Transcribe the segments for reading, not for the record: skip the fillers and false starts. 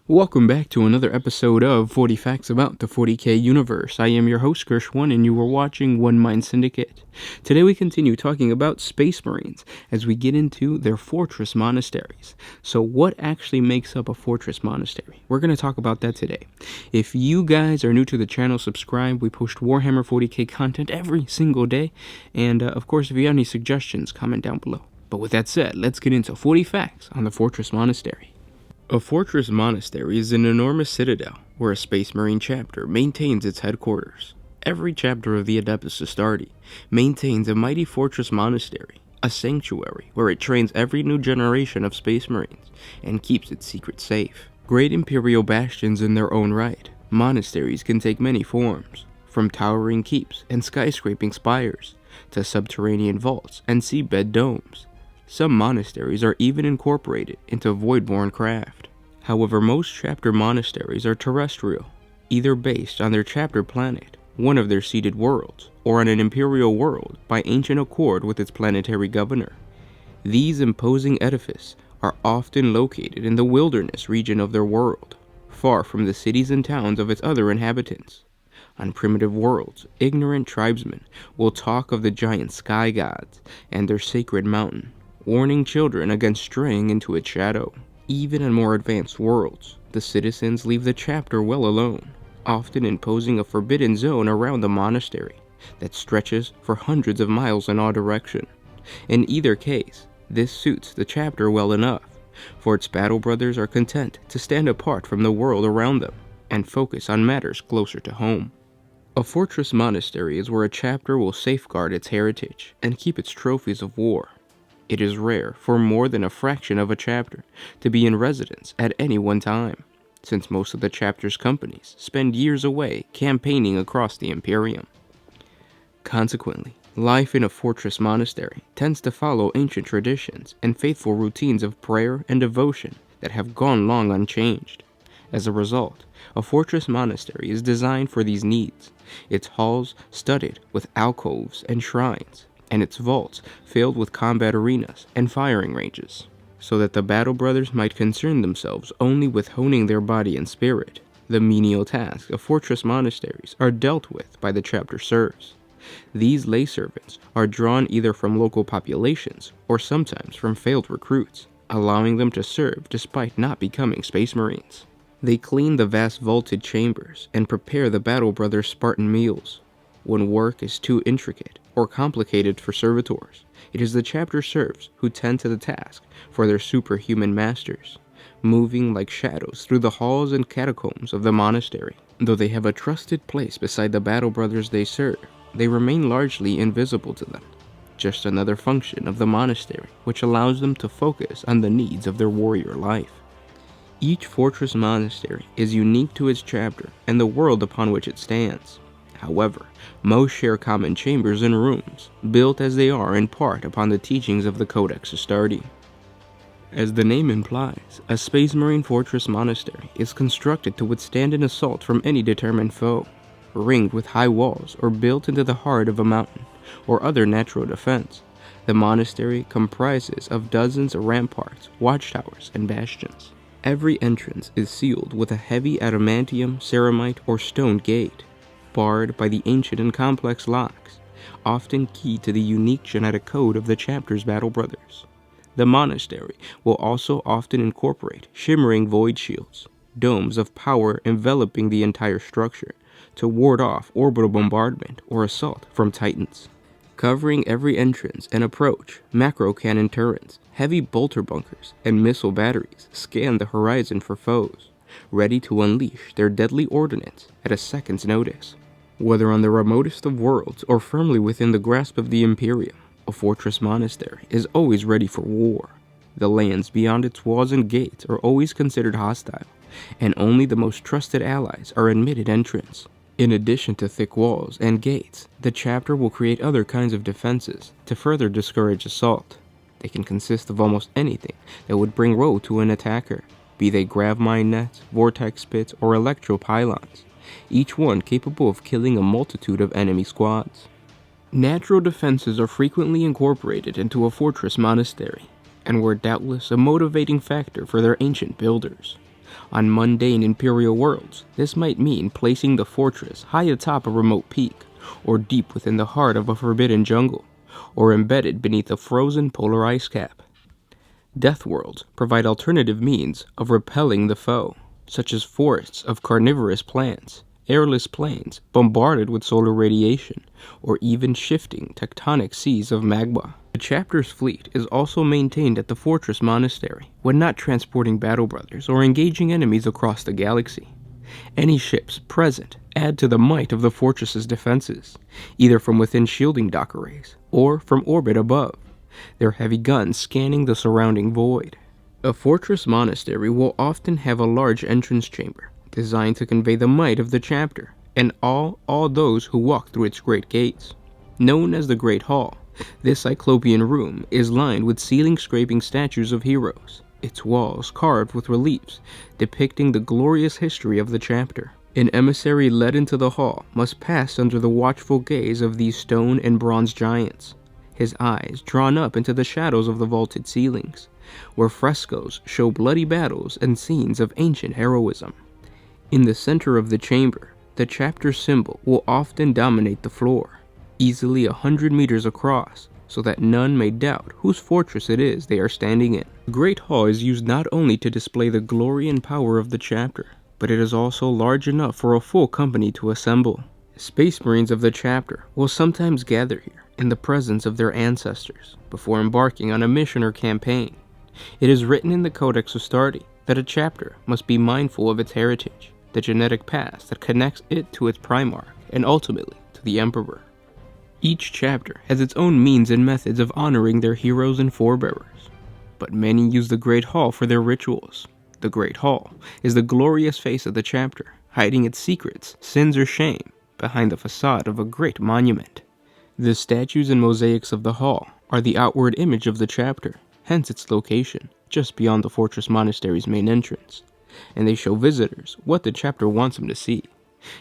Welcome back to another episode of 40 Facts About the 40K Universe. I am your host, Gersh1, and you are watching One Mind Syndicate. Today we continue talking about Space Marines as we get into their fortress monasteries. So what actually makes up a fortress monastery? We're going to talk about that today. If you guys are new to the channel, subscribe. We post Warhammer 40K content every single day. And of course, if you have any suggestions, comment down below. But with that said, let's get into 40 facts on the fortress monastery. A fortress monastery is an enormous citadel where a Space Marine chapter maintains its headquarters. Every chapter of the Adeptus Astartes maintains a mighty fortress monastery, a sanctuary where it trains every new generation of Space Marines and keeps its secrets safe. Great Imperial bastions in their own right, monasteries can take many forms, from towering keeps and skyscraping spires to subterranean vaults and seabed domes. Some monasteries are even incorporated into void-born craft. However, most chapter monasteries are terrestrial, either based on their chapter planet, one of their seeded worlds, or on an imperial world by ancient accord with its planetary governor. These imposing edifices are often located in the wilderness region of their world, far from the cities and towns of its other inhabitants. On primitive worlds, ignorant tribesmen will talk of the giant sky gods and their sacred mountain, warning children against straying into its shadow. Even in more advanced worlds, the citizens leave the chapter well alone, often imposing a forbidden zone around the monastery that stretches for hundreds of miles in all directions. In either case, this suits the chapter well enough, for its battle brothers are content to stand apart from the world around them and focus on matters closer to home. A fortress monastery is where a chapter will safeguard its heritage and keep its trophies of war. It is rare for more than a fraction of a chapter to be in residence at any one time, since most of the chapter's companies spend years away campaigning across the Imperium. Consequently, life in a fortress monastery tends to follow ancient traditions and faithful routines of prayer and devotion that have gone long unchanged. As a result, a fortress monastery is designed for these needs, its halls studded with alcoves and shrines, and its vaults filled with combat arenas and firing ranges, so that the battle brothers might concern themselves only with honing their body and spirit. The menial tasks of fortress monasteries are dealt with by the chapter serfs. These lay servants are drawn either from local populations or sometimes from failed recruits, allowing them to serve despite not becoming Space Marines. They clean the vast vaulted chambers and prepare the battle brothers' Spartan meals. When work is too intricate or complicated for servitors, it is the chapter serfs who tend to the task for their superhuman masters, moving like shadows through the halls and catacombs of the monastery. Though they have a trusted place beside the battle brothers they serve, they remain largely invisible to them, just another function of the monastery which allows them to focus on the needs of their warrior life. Each fortress monastery is unique to its chapter and the world upon which it stands. However, most share common chambers and rooms, built as they are in part upon the teachings of the Codex Astartes. As the name implies, a Space Marine fortress monastery is constructed to withstand an assault from any determined foe, ringed with high walls or built into the heart of a mountain or other natural defense. The monastery comprises of dozens of ramparts, watchtowers, and bastions. Every entrance is sealed with a heavy adamantium, ceramite, or stone gate, barred by the ancient and complex locks, often key to the unique genetic code of the chapter's battle brothers. The monastery will also often incorporate shimmering void shields, domes of power enveloping the entire structure, to ward off orbital bombardment or assault from Titans. Covering every entrance and approach, macro cannon turrets, heavy bolter bunkers, and missile batteries scan the horizon for foes, ready to unleash their deadly ordnance at a second's notice. Whether on the remotest of worlds or firmly within the grasp of the Imperium, a fortress monastery is always ready for war. The lands beyond its walls and gates are always considered hostile, and only the most trusted allies are admitted entrance. In addition to thick walls and gates, the chapter will create other kinds of defenses to further discourage assault. They can consist of almost anything that would bring woe to an attacker, be they grav mine nets, vortex pits, or electro pylons, each one capable of killing a multitude of enemy squads. Natural defenses are frequently incorporated into a fortress monastery, and were doubtless a motivating factor for their ancient builders. On mundane Imperial worlds, this might mean placing the fortress high atop a remote peak, or deep within the heart of a forbidden jungle, or embedded beneath a frozen polar ice cap. Death worlds provide alternative means of repelling the foe, such as forests of carnivorous plants, airless plains bombarded with solar radiation, or even shifting tectonic seas of magma. The chapter's fleet is also maintained at the Fortress Monastery when not transporting battle brothers or engaging enemies across the galaxy. Any ships present add to the might of the fortress's defenses, either from within shielding dock arrays or from orbit above, their heavy guns scanning the surrounding void. A fortress monastery will often have a large entrance chamber, designed to convey the might of the chapter and all those who walk through its great gates. Known as the Great Hall, this cyclopean room is lined with ceiling-scraping statues of heroes, its walls carved with reliefs depicting the glorious history of the chapter. An emissary led into the hall must pass under the watchful gaze of these stone and bronze giants, his eyes drawn up into the shadows of the vaulted ceilings, where frescoes show bloody battles and scenes of ancient heroism. In the center of the chamber, the chapter symbol will often dominate the floor, easily 100 meters across, so that none may doubt whose fortress it is they are standing in. The Great Hall is used not only to display the glory and power of the chapter, but it is also large enough for a full company to assemble. Space Marines of the chapter will sometimes gather here in the presence of their ancestors before embarking on a mission or campaign. It is written in the Codex Astartes that a chapter must be mindful of its heritage, the genetic past that connects it to its Primarch and ultimately to the Emperor. Each chapter has its own means and methods of honoring their heroes and forebearers, but many use the Great Hall for their rituals. The Great Hall is the glorious face of the chapter, hiding its secrets, sins, or shame behind the facade of a great monument. The statues and mosaics of the hall are the outward image of the chapter, hence its location, just beyond the Fortress Monastery's main entrance, and they show visitors what the chapter wants them to see.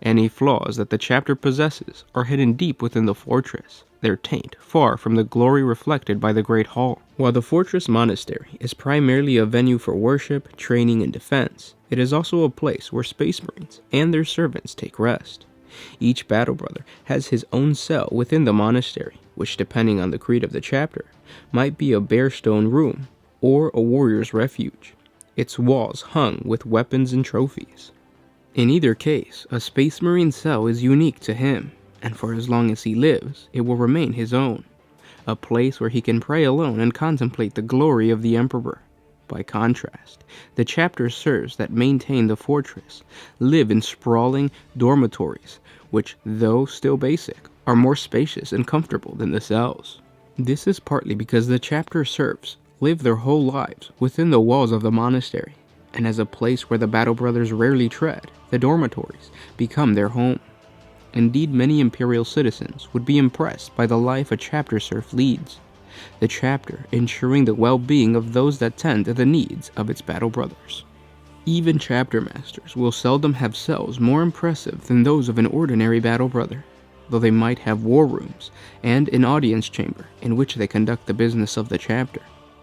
Any flaws that the chapter possesses are hidden deep within the fortress, their taint far from the glory reflected by the Great Hall. While the Fortress Monastery is primarily a venue for worship, training, and defense, it is also a place where Space Marines and their servants take rest. Each battle brother has his own cell within the monastery, which, depending on the creed of the chapter, might be a bare stone room or a warrior's refuge, its walls hung with weapons and trophies. In either case, a Space Marine cell is unique to him, and for as long as he lives, it will remain his own, a place where he can pray alone and contemplate the glory of the Emperor. By contrast, the chapter serfs that maintain the fortress live in sprawling dormitories, which, though still basic, are more spacious and comfortable than the cells. This is partly because the chapter serfs live their whole lives within the walls of the monastery, and as a place where the battle brothers rarely tread, the dormitories become their home. Indeed, many Imperial citizens would be impressed by the life a chapter serf leads, the chapter ensuring the well-being of those that tend to the needs of its battle brothers. Even chapter masters will seldom have cells more impressive than those of an ordinary battle brother, though they might have war rooms and an audience chamber in which they conduct the business of the chapter.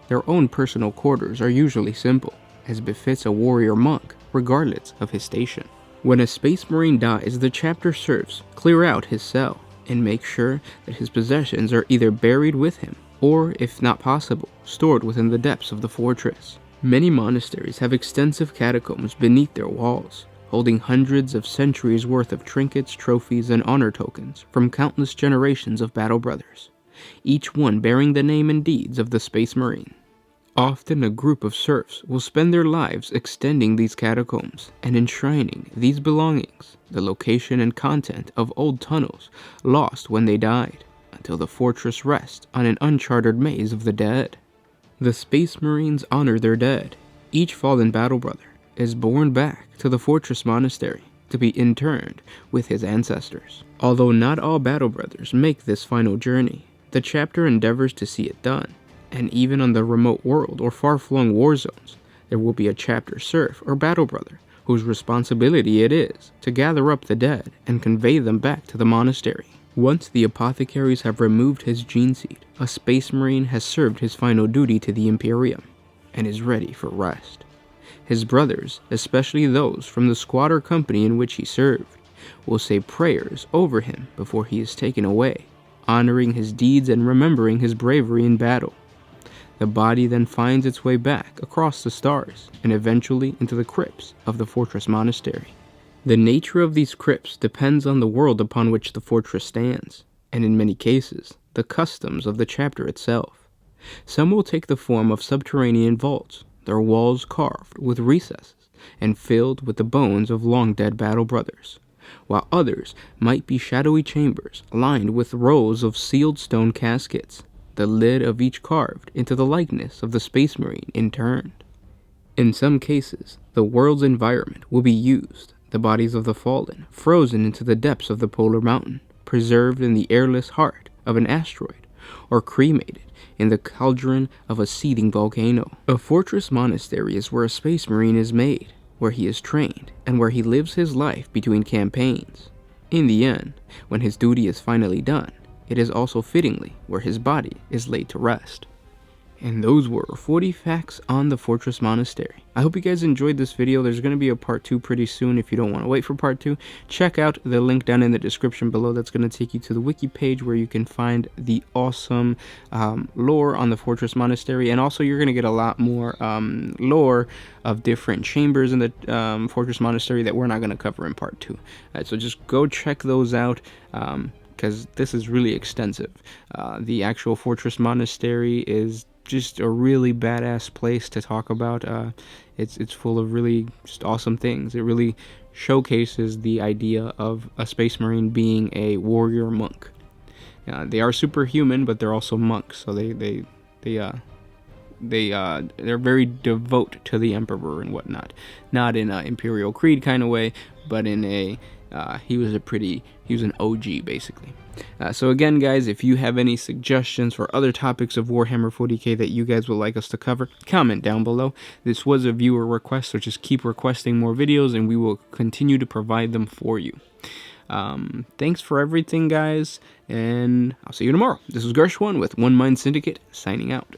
Their own personal quarters are usually simple, as befits a warrior monk, regardless of his station. When a Space Marine dies, the chapter serfs clear out his cell and make sure that his possessions are either buried with him or, if not possible, stored within the depths of the fortress. Many monasteries have extensive catacombs beneath their walls, holding hundreds of centuries worth of trinkets, trophies, and honor tokens from countless generations of battle brothers, each one bearing the name and deeds of the Space Marine. Often a group of serfs will spend their lives extending these catacombs and enshrining these belongings, the location and content of old tunnels lost when they died, until the fortress rests on an uncharted maze of the dead. The Space Marines honor their dead. Each fallen battle brother is borne back to the Fortress Monastery to be interned with his ancestors. Although not all battle brothers make this final journey, the chapter endeavors to see it done. And even on the remote world or far-flung war zones, there will be a chapter serf or battle brother whose responsibility it is to gather up the dead and convey them back to the monastery. Once the apothecaries have removed his gene seed, a Space Marine has served his final duty to the Imperium and is ready for rest. His brothers, especially those from the squatter company in which he served, will say prayers over him before he is taken away, honoring his deeds and remembering his bravery in battle. The body then finds its way back across the stars and eventually into the crypts of the fortress monastery. The nature of these crypts depends on the world upon which the fortress stands, and in many cases, the customs of the chapter itself. Some will take the form of subterranean vaults, their walls carved with recesses and filled with the bones of long-dead battle brothers, while others might be shadowy chambers lined with rows of sealed stone caskets, the lid of each carved into the likeness of the Space Marine interned. In some cases, the world's environment will be used, the bodies of the fallen frozen into the depths of the polar mountain, preserved in the airless heart of an asteroid, or cremated in the cauldron of a seething volcano. A fortress monastery is where a Space Marine is made, where he is trained, and where he lives his life between campaigns. In the end, when his duty is finally done, it is also fittingly where his body is laid to rest. And those were 40 facts on the Fortress Monastery. I hope you guys enjoyed this video. There's going to be a part 2 pretty soon. If you don't want to wait for part 2, check out the link down in the description below. That's going to take you to the wiki page where you can find the awesome lore on the Fortress Monastery. And also you're going to get a lot more lore of different chambers in the Fortress Monastery that we're not going to cover in part 2. So just go check those out. Because this is really extensive. The actual Fortress Monastery is just a really badass place to talk about. It's full of really just awesome things. It really showcases the idea of a Space Marine being a warrior monk. They are superhuman, but they're also monks, so they're very devout to the Emperor and whatnot. Not in an Imperial Creed kind of way, but in a he was an OG basically. So again, guys, if you have any suggestions for other topics of Warhammer 40K that you guys would like us to cover, comment down below. This was a viewer request, so just keep requesting more videos and we will continue to provide them for you. Thanks for everything, guys, and I'll see you tomorrow. This is Gershwin with One Mind Syndicate, signing out.